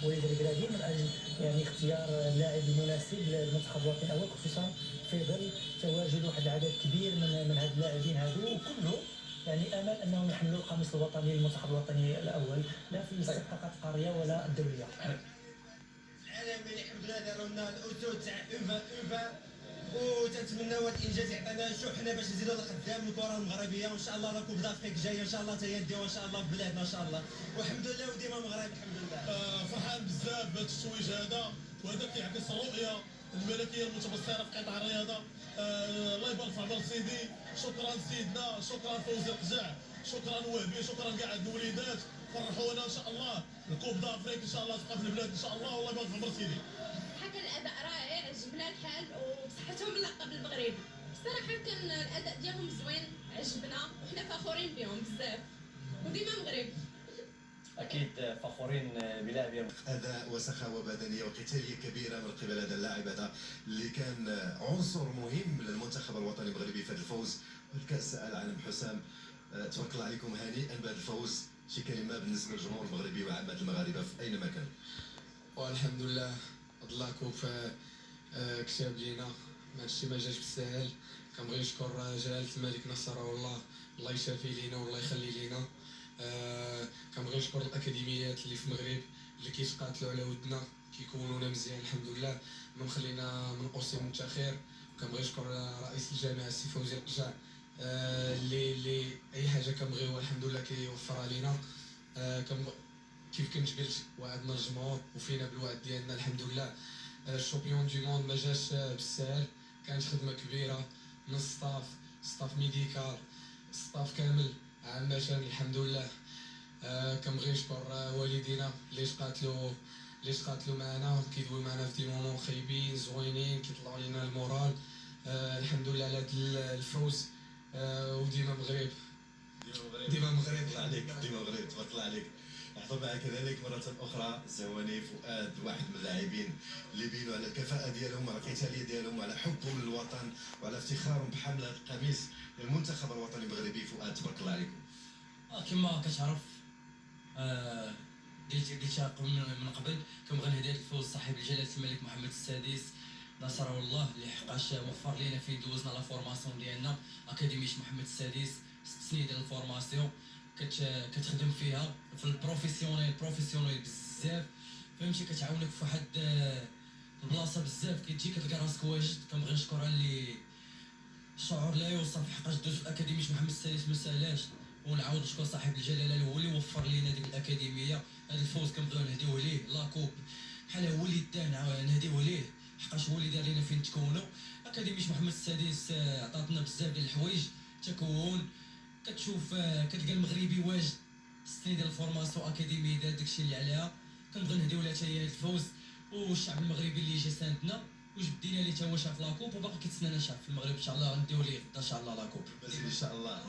وليد الكراكي من اجل يعني اختيار اللاعب المناسب للمنتخب الوطني الاول، خصوصا في ظل تواجد واحد العدد كبير من هاد اللاعبين هادو، وكله يعني امل انهم يحملوا القميص الوطني للمنتخب الوطني الاول، لا في الاستحقاقات القاريه ولا الدوليه. العالمي الحمد لله داروا لنا الاسود تاع اوفا وتنتمناو هذا الانجاز يعطينا شحنه باش نزيدوا لقدام الكره المغربيه، وان شاء الله لا كوب دافريك جايه ان شاء الله حتى نديوها ان شاء الله في بلادنا ان شاء الله، والحمد لله وديما مغرب الحمد لله. فرحان بزاف بهذا التتويج هذا، وهذا كيعكس الرؤيه الملكيه المتبصره في قطاع الرياضه. الله يبارك في عمر سيدي، شكرا سيدنا، شكرا فوزي القجع، شكرا وهبي، شكرا كاع هاد الوليدات، فرحونا ان شاء الله. الكوب دافريك ان شاء الله تبقى في البلاد ان شاء الله، والله يبارك في عمر سيدي. كان الاداء رائع، عجبنا الحال وبصحتهم اللقب المغربي. بصراحه كان الاداء ديالهم زوين، عجبنا وحنا فخورين بهم بزاف وديما مغرب. اكيد فخورين بلاعبهم. اداء وسخاوه بدنيه وقتاليه كبيره من قبل هذا اللاعب هذا اللي كان عنصر مهم للمنتخب الوطني المغربي في هذا الفوز بالكاس العالم. حسام، تبارك الله عليكم، هنيئا بهذا الفوز. شي كلمه بالنسبه للجمهور المغربي وعامه المغاربه في اينما كانوا؟ والحمد لله هاد لاكوب كتاب لينا، هادشي ما جاش بالسهل. كنبغي نشكر جلاله الملك نصره الله يشافي لينا والله يخلي لينا. كنبغي نشكر الاكاديميات اللي في المغرب اللي كيتقاتلوا على ودنا، كيكونونا مزيان الحمد لله، ما مخلينا من قوسين متاخر. كنبغي نشكر رئيس الجامعه السي فوزي القجع اللي اي حاجه كنبغيوها الحمد لله كيوفرها لينا. كيف كنت قلت وعدنا الجمهور وفينا بالوعد ديالنا الحمد لله. الشامبيون دي موند ما جاش بالسهل، كانت خدمه كبيره من ستاف ميديكال، ستاف كامل عامه الحمد لله. كنبغي نشكر والدينا اللي تقاتلوا معنا، كيدويو معنا في دي مومون خايبين زوينين، كيطلعوا لينا المورال. الحمد لله على هذا الفوز، وديما مغرب ديما مغرب. الله عليك، ديما مغرب، تبارك الله عليك. نحضر معك كذلك مرة أخرى زواني فؤاد، واحد من اللاعبين اللي بينوا على الكفاءة ديالهم وعلى القتالية ديالهم وعلى حبهم للوطن وعلى افتخارهم بحمل هذا القميص للمنتخب الوطني المغربي. فؤاد، تبارك الله عليكم. كما كتعرف، قلت من قبل كنبغي نهدي الفوز صاحب الجلالة الملك محمد السادس نصره الله، اللي حقاش وفر لينا فين دوزنا لا فورماسيون ديالنا اكاديميه محمد السادس. 6 سنين ديال الفورماسيون كتخدم فيها في البروفيسيونيل بزاف، فهمتي، كتعاونك في واحد البلاصه بزاف، كتجي كتلقى راسك واجد. كنبغي نشكر على اللي الشعور لا يوصف، حقاش دوز في اكاديميه محمد السادس ما ساهلاش، ونعاود نشكر صاحب الجلاله اللي هو اللي وفر لينا ديك الاكاديميه. هذا الفوز كنبغيو نهديوه ليه، لاكوب بحال هو اللي دانا نهديوه ليه، حقاش هو اللي دار لينا فين تكونوا. اكاديميه محمد السادس عطاتنا بزاف ديال الحوايج، تكون كتشوف كتلقى المغربي واجد 6 سنين ديال الفورماسيون اكاديميه دار داكشي اللي عليها. كنبغي نهديو لها حتى هي الفوز، والشعب المغربي اللي جا ساندنا وجبدينا ليه تا هو شاف لاكوب، وباقي كيتسنانا شعب في المغرب ان شاء الله، غنديو ليه ان شاء الله لاكوب ان شاء الله.